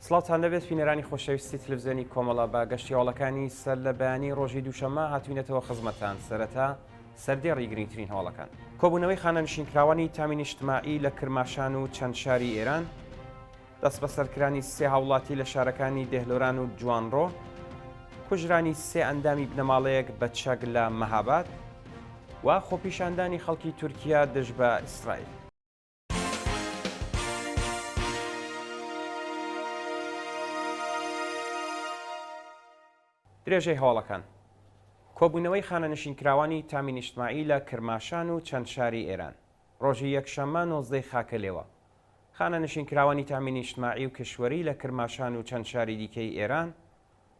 سڵاتان دەبێت بینەرانی خۆشەویستی تلڤیزیۆنی کۆمەڵە بە گەشتیاڵەکانی سەر لە بەیانی ڕۆژی دووشەممە هاتوینەتەوە خزمەتان سەرەتا سەردێڕی گرنگترین هەوڵەکان. کۆبوونەوەی خانەنشینکراوانی تامین نیشتیماعی لە کرماشان و چەند شاری ئێران، دەست بە سەرکرانی سێ هاوڵاتی لە شارەکانی دێهلۆران و جوانڕۆ، کوژرانی سێ ئەندامی بنەماڵەیەک بە چەک لە مەهاباد و خۆپیشاندانی خەڵکی تورکیا دژ بە ئیسرائیل. درێژەی هەوڵەکان. کۆبوونەوەی خانەنشینکراوانی تامین نیشتیماعی لە کرماشان و چەند شاری ئێران ڕۆژی یەکشەممە 19 خاکەلێوە. خانەنشینکراوانی تامین نیشتیماعی و کشوەری لە کرماشان و چەند شاری دیکەی ئێران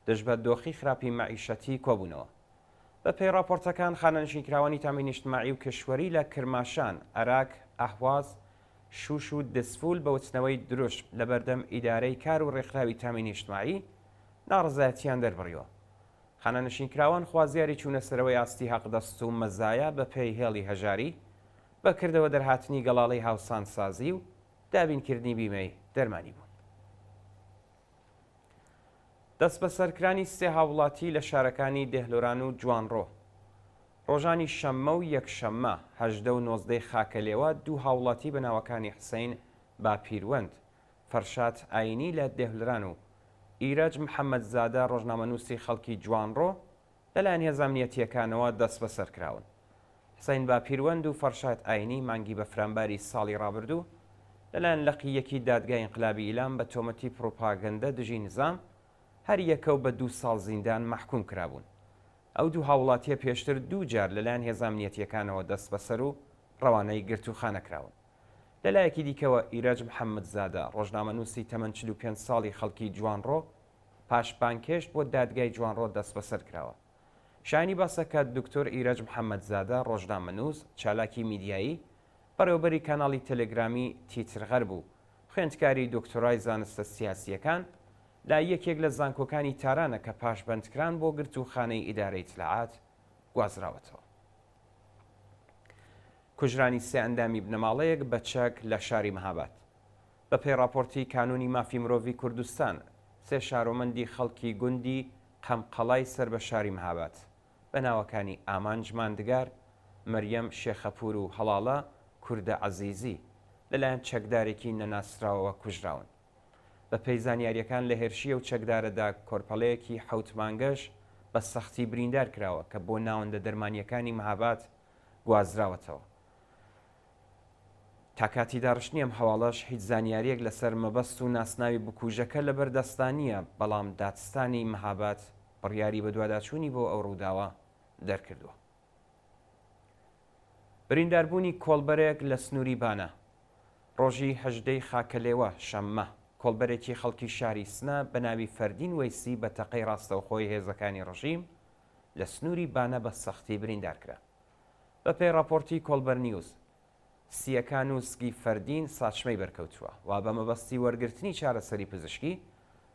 دژ بە دۆخی خراپی مەعیشەتی کۆبوونەوە. بە پێی راپۆرتەکان خانەنشینکراوانی تامین نیشتیماعی و کشوەری لە کرماشان، عێراق، ئەهواز، شوش و دسفول بە وچنەوەی دروشت لە بەردەم ئیدارەی کار و ڕێکخراوی تامین نیشتیماعی ناڕزایەتیان دەربڕیوە. خانەنشینکراوان خوازیاری چوونە سەرەوەی ئاستی حەقدەست و مەزایە بە پێی هێڵی هەژاری، بەکردەوە دەرهاتنی گەڵاڵەی هاوسانسازی و دابینکردنی بیمەی دەرمانی بوون. دەست بە سەرکرانی سێ هاوڵاتی لە شارەکانی دێهلۆران و جوانڕۆ ڕۆژانی شەممە و یەکشەممە 18 و 19 خاکەلێوە دوو هاوڵاتی بە ناوەکانی حسەین باپیروەند فەرشاد ئاینی لە دێهلۆران و ئیرەج محەممەدزادە ڕۆژنامەنووسی خەڵکی جوانڕۆ لەلایەن هێز ئەمنیەتیەکانەوە دەست بەسەر کراون. حسەین باپیروەند و فەرشاد ئاینی مانگی بە فرامباری ساڵی ڕابردوو لەلایەن لەقیەکی دادگای ئینقلابی ئیلام بە تۆمەتی پرۆپاگەندە دژی نظام هەر یەکەو بە 2 ساڵ زیندان مەحکوم کرابوون. ئەو دوو هاوڵاتیە پێشتر 2 جار لەلایەن هێز ئەمنیەتیەکانەوە دەست بەسەر و ڕەوانەی گرتوخانە کراون. لەلایەکی دیکەوە ئیرەج محەممەدزادە ڕۆژنامەنووسی تەمەن 45 ساڵی خەڵکی جوانڕۆ پاشبانکێشت بۆ دادگای جوانڕۆ دەست بەسەر کراوە. شایانی باسەکە دکتۆر ئیرەج محەممەدزادە ڕۆژنامەنووس چالاکی میدیایی بەڕێوەبەری کاناڵی تەلەگرامی تیترغەر بوو، خوێندکاری دکتۆرای زانستە سیاسیەکان لا یەکێک لە زانکۆکانی تارانە کە پاشبەندکران بۆ گرتوخانەی ئیدارەی ئیتلاعات گوازراوەتەوە. کوژرانی سێ ئەندامی بنەماڵەیەک بە چەک لە شاری مەهاباد. بە پێی راپۆرتی کانونی مافی مرۆڤی کوردستان، سێ شارۆمەندی خەڵکی گوندی قەمقەڵای سەر بە شاری مەهاباد بە ناوەکانی ئامان جماندگار، مەریەم شێخەپور و هەڵاڵە کوردە عەزیزی لەلایەن چەکدارێکی نەناسراوەوە کوژراون. بە پێی زانیاریەکان لە هێرشیە و چەکدارەدا کۆرپەڵەیەکی 7 مانگەش بە سەختی بریندار کراوە کە بۆ ناوەندە دەرمانیەکانی مەهاباد گوازراوەتەوە. تاکاتی داڕشتنی ئەم هەواڵەش هیچ زانیاریەک لەسەر مەبەست و ناسناوی بکوژەکە لە بەردەستانیە، بەڵام دادستانی مەهاباد بڕیاری بە دوواداچوونی بۆ ئەو ڕووداوە دەرکردووە. برینداربوونی کۆڵبەرێک لە سنووری بانە. ڕۆژی 18 خاکەلێوە شەممە کۆڵبەرێکی خەڵکی شاری سنە بە ناوی فەردین وەیسی بە تەقەی ڕاستەوخۆی هێزەکانی ڕژیم لە سنووری بانە بە سەختی بریندارکرا. بە پێی راپۆرتی کۆڵبەر نیوز، سیەکان و سگی فەردین ساچمەی بەرکەوتووە و بە مەبەستی وەرگرتنی چارەسەری پزیشکی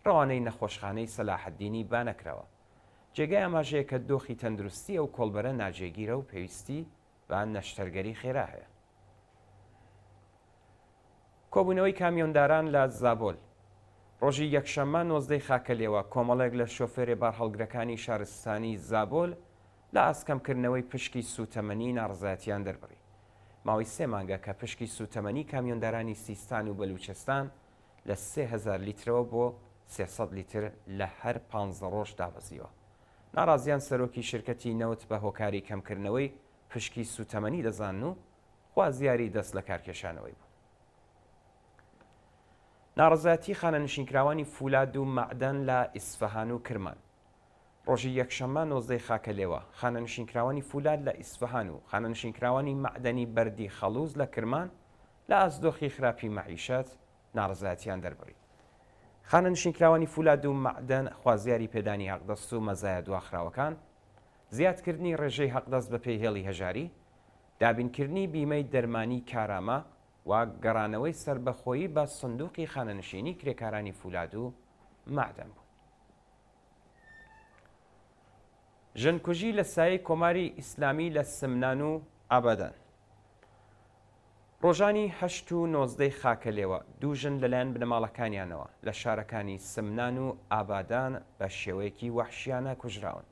ڕەوانەی نەخۆشخانەی سەلاحەددینی بانەکراوە. جێگای ئاماژەیە کە دۆخی تەندروستی ئەو کۆڵبەرە ناجێگیرە و پێویستی بە نەشتەرگەری خێرا هەیە. کۆبوونەوەی کامیۆنداران لە زابۆل ڕۆژی یەکشەممە 19 خاکەلێوە کۆمەڵێک لە شۆفێرێ بارهەڵگرەکانی شارستانی زابۆل لە ئاسکەمکردنەوەی پشکی سوتەمەنی ناڕزایەتیان دەربڕی. ماوەی 3 مانگە کە پشکی سوتەمەنی کامیۆندارانی سیستان و بەلوچستان لە 3000 لیترەوە بۆ 300 لیتر لە هەر 15 ڕۆژ دابەزیوە. ناڕازیان سەرۆکی شرکەتی نەوت بە هۆکاری کەمکردنەوەی پشکی سوتەمەنی دەزان و خوازیاری دەست لە کارکێشانەوەی بوو. ناڕزایەتی خانەنشینکراوانی فولاد و مەعدەن لە ئیسفەهان و کرمان ڕۆژی یەکشەممە 19 خاکەلێوە خانەنشینکراوانی فولاد لە ئیسفەهان و خانەنشینکراوانی مەعدەنی بەردی خەڵوز لە کرمان لە ئەزدۆخی خراپی مەعیشەت ناڕزایەتیان دەربڕی. خانەنشینکراوانی فولاد و مەعدەن خوازیاری پێدانی حەقدەست و مەزایە دواخراوەکان، زیادکردنی ڕێژەی حەقدەست بە پێی هێڵی هەژاری، دابینکردنی بیمەی دەرمانی کارامە و گەڕانەوەی سربەخۆیی بە سندوقی خانەنشینی کرێکارانی فولاد و مەعدەن بوو. ژنکوژی لە سایەی کۆماری ئیسلامی لە سمنان و ئابادان ڕۆژانی 8 و 19 خاکەلێوە دوو ژن لەلایەن بنەماڵەکانیانەوە لە شارەکانی سمنان و ئابادان بە شێوەیەکی وەحشیانە کوژراون.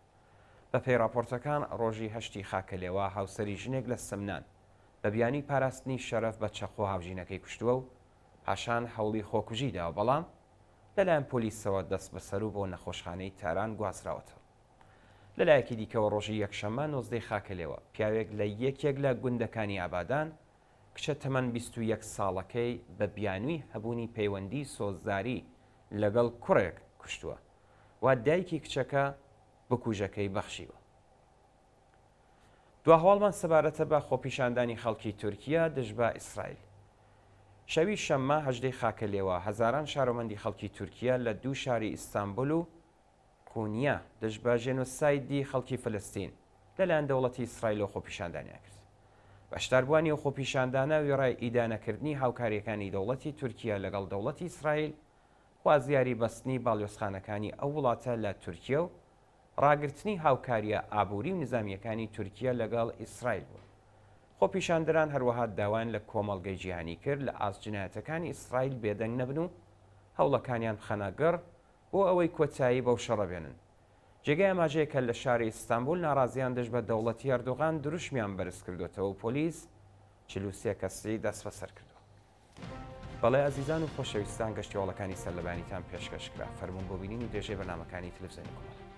بە پێی راپۆرتەکان ڕۆژی 8 خاکەلێوە هاوسەری ژنێک لە سمنان بە بیانی پاراستنی شەرەف بە چەقۆ هاوژینەکەی کوشتووە و پاشان هەوڵی خۆکوژی داوە، بەڵام لەلایەن پۆلیسەوە دەست بەسەر و بۆ نەخۆشخانەی تاران گوازراوەتەوە. لەلایەکی دیکەوە ڕۆژی یەکشەممە 19 خاکەلێوە پیاوێک لە یەکێک لە گوندەکانی ئابادان کچە تەمەن 21 ساڵەکەی بە بیانووی هەبوونی پەیوەندی سۆزداری لەگەڵ کوڕێک کوشتووە و دایکی کچەکە بکوژەکەی بەخشیوە. دواهواڵمان سەبارەتە بە خۆپیشاندانی خەڵکی تورکیا دژ بە ئیسرائیل. شەوی شەممە 18 خاکەلێوە هەزاران شارۆمەندی خەڵکی تورکیا لە دوو شاری ئیستانبول و کۆنیا دژ بە ژێنۆسایدی خەڵکی فلستین لەلایەن دەوڵەتی ئیسرائیل و خۆپیشاندانیان کرد. بەشداربووانی و خۆپیشاندانە وێڕای ئیدانەکردنی هاوکاریەکانی دەوڵەتی تورکیا لەگەڵ دەوڵەتی ئیسرائیل خوازیاری بەستنی باڵیۆزخانەکانی ئەو وڵاتە لە تورکیا و ڕاگررتنی هاوکاریە ئابووری و نظامیەکانی تورکیا لەگەڵ ئیسرائیل بوو. خۆپیشاندران هەروەها داوایان لە کۆمەڵگەی جیهانی کرد لە ئاستجنایەتەکانی ئیسرائیل بێدەنگ نەبن و هەوڵەکانیان بخەنە بۆ ئەوەی کۆتایی بەو شەڕە بێنن. جێگای ئاماژەیە کە لە شاری ئیستانبول ناڕازیان دژ بە دەوڵەتی ئەردۆغان دروشمیان بەرز کردوێتەوە و پۆلیس 43 کەسی دەست بەسەر کردووە. بەڵێ ئازیزان و خۆشەویستان گەشتیۆڵەکانی سەرلەبانیتان پێشکەشکرا. فەرموون بۆ بینین و درێژەی بەرنامەکانی تەلەڤیزیۆنی کۆمەڵ.